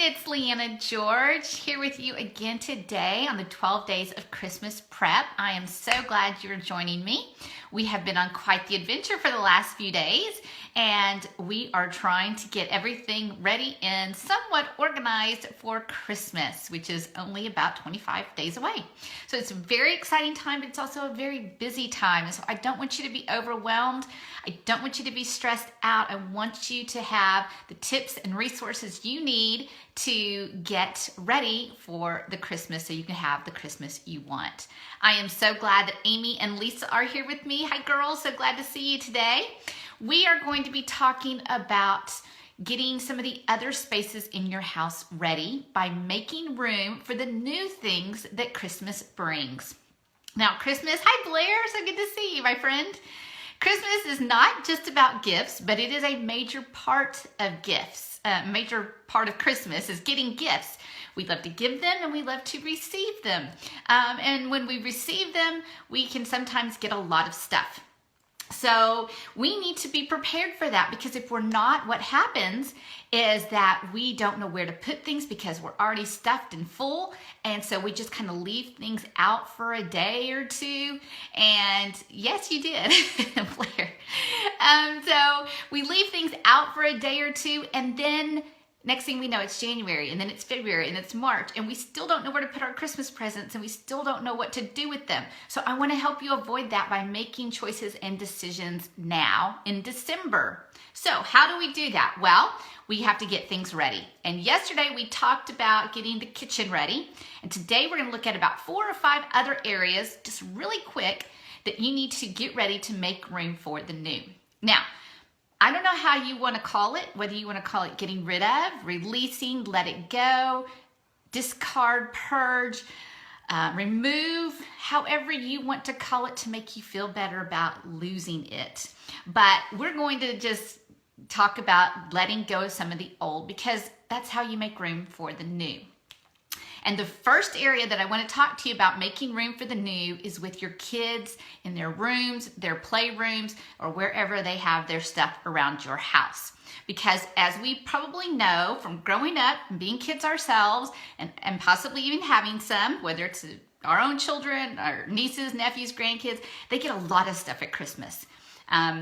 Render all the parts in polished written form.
it's Leanna George here with you again today on the 12 Days of Christmas Prep. I am so glad you're joining me. We have been on quite the adventure for the last few days, and we are trying to get everything ready and somewhat organized for Christmas, which is only about 25 days away. So it's a very exciting time, but it's also a very busy time. And so I don't want you to be overwhelmed. I don't want you to be stressed out. I want you to have the tips and resources you need to get ready for the Christmas so you can have the Christmas you want. I am so glad that Amy and Lisa are here with me. Hi girls, so glad to see you today. We are going to be talking about getting some of the other spaces in your house ready by making room for the new things that Christmas brings. Now Christmas, hi Blair, so good to see you, my friend. Christmas is not just about gifts, but it is a major part of gifts. A major part of Christmas is getting gifts. We love to give them and we love to receive them. And when we receive them, we can sometimes get a lot of stuff. So we need to be prepared for that, because if we're not, what happens is that we don't know where to put things because we're already stuffed and full. And so we just kind of leave things out for a day or two. And yes, you did, Blair. So we leave things out for a day or two, and then next thing we know, it's January, and then it's February, and it's March, and we still don't know where to put our Christmas presents, and we still don't know what to do with them. So I want to help you avoid that by making choices and decisions now in December. So how do we do that? Well, we have to get things ready. And yesterday we talked about getting the kitchen ready, and today we're going to look at about 4 or 5 other areas, just really quick, that you need to get ready to make room for the new. Now, I don't know how you want to call it, whether you want to call it getting rid of, releasing, let it go, discard, purge, remove, however you want to call it to make you feel better about losing it. But we're going to just talk about letting go of some of the old, because that's how you make room for the new. And the first area that I want to talk to you about making room for the new is with your kids in their rooms, their playrooms, or wherever they have their stuff around your house. Because as we probably know from growing up and being kids ourselves, and possibly even having some, whether it's our own children, our nieces, nephews, grandkids, they get a lot of stuff at Christmas.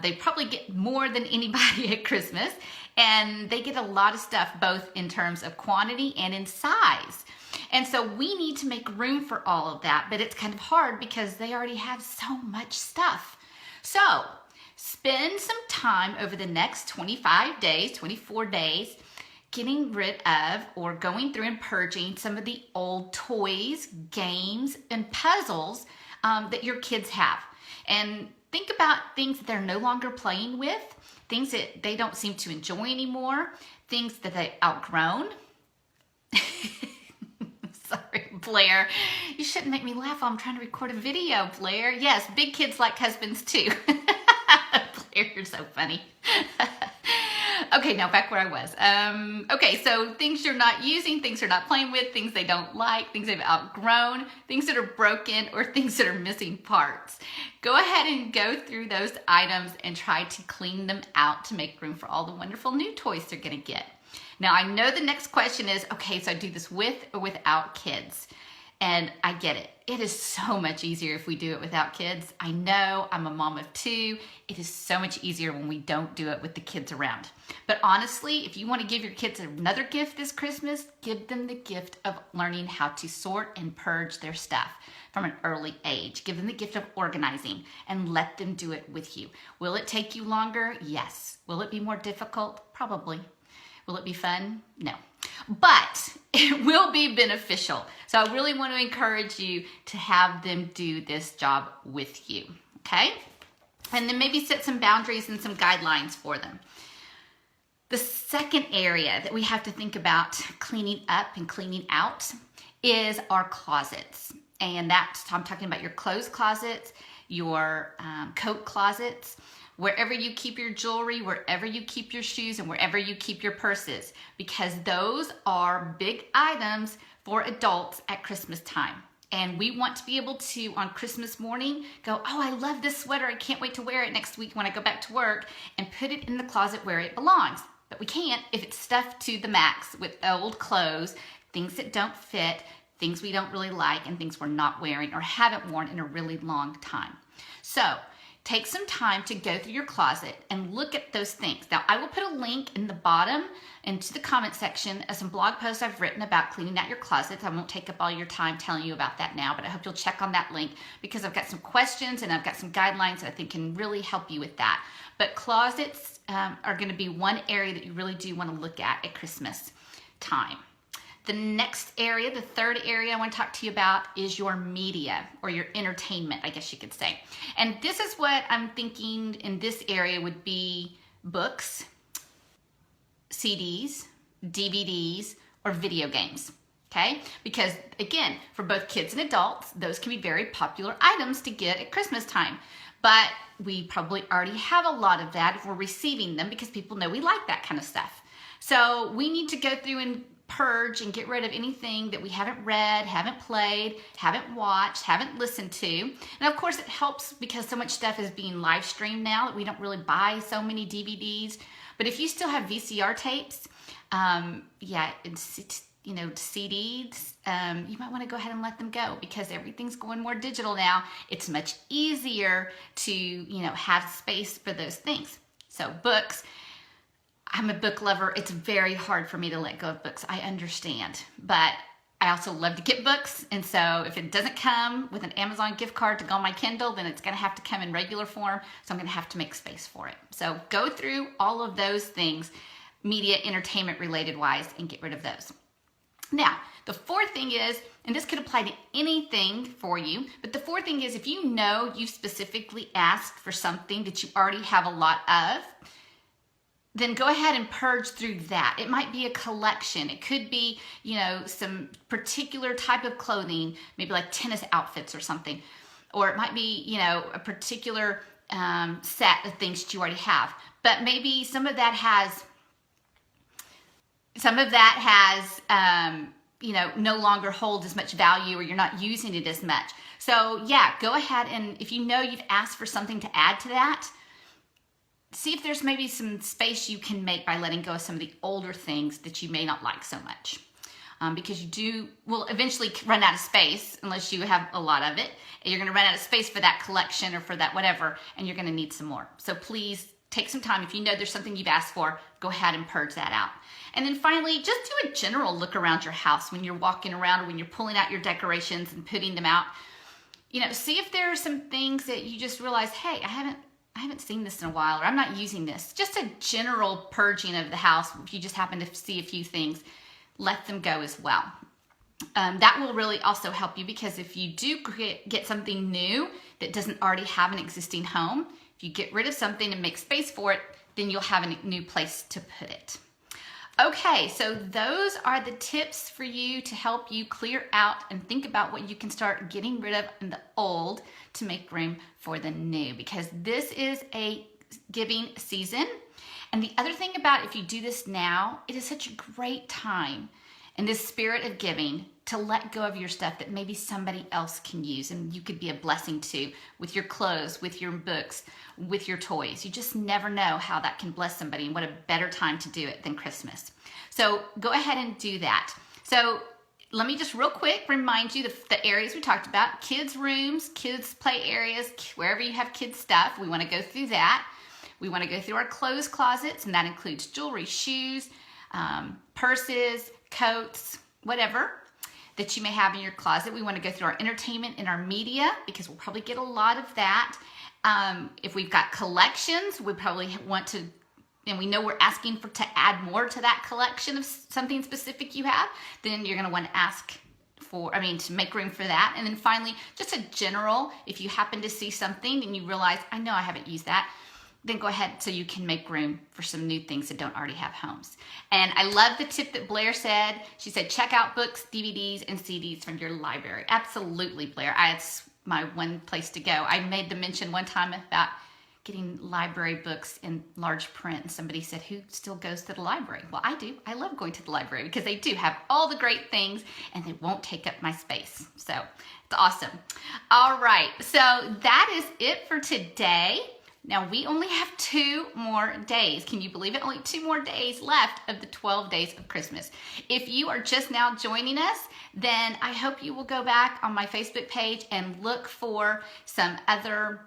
They probably get more than anybody at Christmas, and they get a lot of stuff both in terms of quantity and in size. And so we need to make room for all of that, but it's kind of hard because they already have so much stuff. So spend some time over the next 25 days, 24 days, getting rid of or going through and purging some of the old toys, games, and puzzles that your kids have. And think about things that they're no longer playing with, things that they don't seem to enjoy anymore, things that they've outgrown. Sorry, Blair. You shouldn't make me laugh while I'm trying to record a video, Blair. Yes, big kids like husbands too. Blair, you're so funny. Okay, now back where I was. Okay, so things you're not using, things you're not playing with, things they don't like, things they've outgrown, things that are broken, or things that are missing parts. Go ahead and go through those items and try to clean them out to make room for all the wonderful new toys they're going to get. Now, I know the next question is, okay, so I do this with or without kids? And I get it. It is so much easier if we do it without kids. I know, I'm a mom of 2. It is so much easier when we don't do it with the kids around. But honestly, if you want to give your kids another gift this Christmas, give them the gift of learning how to sort and purge their stuff from an early age. Give them the gift of organizing and let them do it with you. Will it take you longer? Yes. Will it be more difficult? Probably. Will it be fun? No. But it will be beneficial. So I really want to encourage you to have them do this job with you, okay? And then maybe set some boundaries and some guidelines for them. The second area that we have to think about cleaning up and cleaning out is our closets. And that's, I'm talking about your clothes closets, your coat closets, wherever you keep your jewelry, wherever you keep your shoes, and wherever you keep your purses, because those are big items for adults at Christmas time. And we want to be able to, on Christmas morning, go, oh, I love this sweater. I can't wait to wear it next week when I go back to work, and put it in the closet where it belongs. But we can't if it's stuffed to the max with old clothes, things that don't fit, things we don't really like, and things we're not wearing or haven't worn in a really long time. So take some time to go through your closet and look at those things. Now, I will put a link in the bottom into the comment section of some blog posts I've written about cleaning out your closets. I won't take up all your time telling you about that now, but I hope you'll check on that link because I've got some questions and I've got some guidelines that I think can really help you with that. But closets are going to be one area that you really do want to look at Christmas time. The next area, the third area I want to talk to you about is your media or your entertainment, I guess you could say. And this is what I'm thinking in this area would be books, CDs, DVDs, or video games, okay? Because again, for both kids and adults, those can be very popular items to get at Christmas time. But we probably already have a lot of that if we're receiving them because people know we like that kind of stuff. So we need to go through and purge and get rid of anything that we haven't read, haven't played, haven't watched, haven't listened to. And of course it helps because so much stuff is being live streamed now that we don't really buy so many DVDs. But if you still have VCR tapes, CDs, you might want to go ahead and let them go because everything's going more digital now. It's much easier to, have space for those things. So books, I'm a book lover. It's very hard for me to let go of books. I understand, but I also love to get books. And so if it doesn't come with an Amazon gift card to go on my Kindle, then it's going to have to come in regular form. So I'm going to have to make space for it. So go through all of those things, media, entertainment related wise, and get rid of those. Now, the fourth thing is, and this could apply to anything for you, but the fourth thing is if you know you specifically asked for something that you already have a lot of, then go ahead and purge through that. It might be a collection. It could be, some particular type of clothing, maybe like tennis outfits or something. Or it might be, a particular set of things that you already have. But maybe some of that has, no longer holds as much value or you're not using it as much. So yeah, go ahead and if you know you've asked for something to add to that, see if there's maybe some space you can make by letting go of some of the older things that you may not like so much. Because you will eventually run out of space unless you have a lot of it. And you're going to run out of space for that collection or for that whatever, and you're going to need some more. So please take some time. If you know there's something you've asked for, go ahead and purge that out. And then finally, just do a general look around your house when you're walking around or when you're pulling out your decorations and putting them out. See if there are some things that you just realize, hey, I haven't seen this in a while, or I'm not using this. Just a general purging of the house. If you just happen to see a few things, let them go as well. That will really also help you because if you do get something new that doesn't already have an existing home, if you get rid of something and make space for it, then you'll have a new place to put it. Okay, so those are the tips for you to help you clear out and think about what you can start getting rid of in the old to make room for the new, because this is a giving season. And the other thing about if you do this now, it is such a great time in this spirit of giving to let go of your stuff that maybe somebody else can use and you could be a blessing to with your clothes, with your books, with your toys. You just never know how that can bless somebody, and what a better time to do it than Christmas. So go ahead and do that. So let me just real quick remind you the areas we talked about: kids' rooms, kids' play areas, wherever you have kids' stuff. We want to go through that. We want to go through our clothes closets, and that includes jewelry, shoes, purses, coats, whatever that you may have in your closet. We want to go through our entertainment and our media because we'll probably get a lot of that. If we've got collections, we probably want to, and we know we're asking to add more to that collection of something specific you have, then you're going to want to ask to make room for that. And then finally, just a general, if you happen to see something and you realize, I know I haven't used that, then go ahead so you can make room for some new things that don't already have homes. And I love the tip that Blair said. She said, check out books, DVDs, and CDs from your library. Absolutely, Blair. It's my one place to go. I made the mention one time about getting library books in large print, and somebody said, who still goes to the library? Well, I do. I love going to the library because they do have all the great things and they won't take up my space. So it's awesome. All right. So that is it for today. Now we only have 2 more days. Can you believe it? Only 2 more days left of the 12 days of Christmas. If you are just now joining us, then I hope you will go back on my Facebook page and look for some other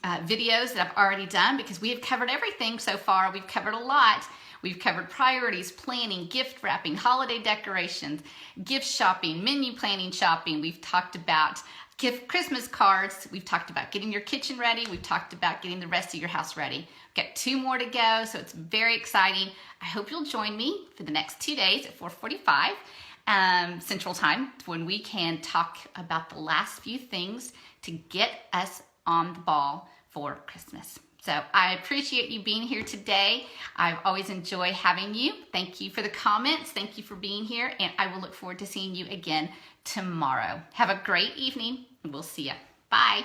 videos that I've already done, because we have covered everything so far. We've covered a lot. We've covered priorities, planning, gift wrapping, holiday decorations, gift shopping, menu planning shopping. We've talked about Christmas cards. We've talked about getting your kitchen ready. We've talked about getting the rest of your house ready. We've got 2 more to go, so it's very exciting. I hope you'll join me for the next 2 days at 4:45 Central Time, when we can talk about the last few things to get us on the ball for Christmas. So I appreciate you being here today. I've always enjoyed having you. Thank you for the comments. Thank you for being here, and I will look forward to seeing you again tomorrow. Have a great evening. We'll see you. Bye.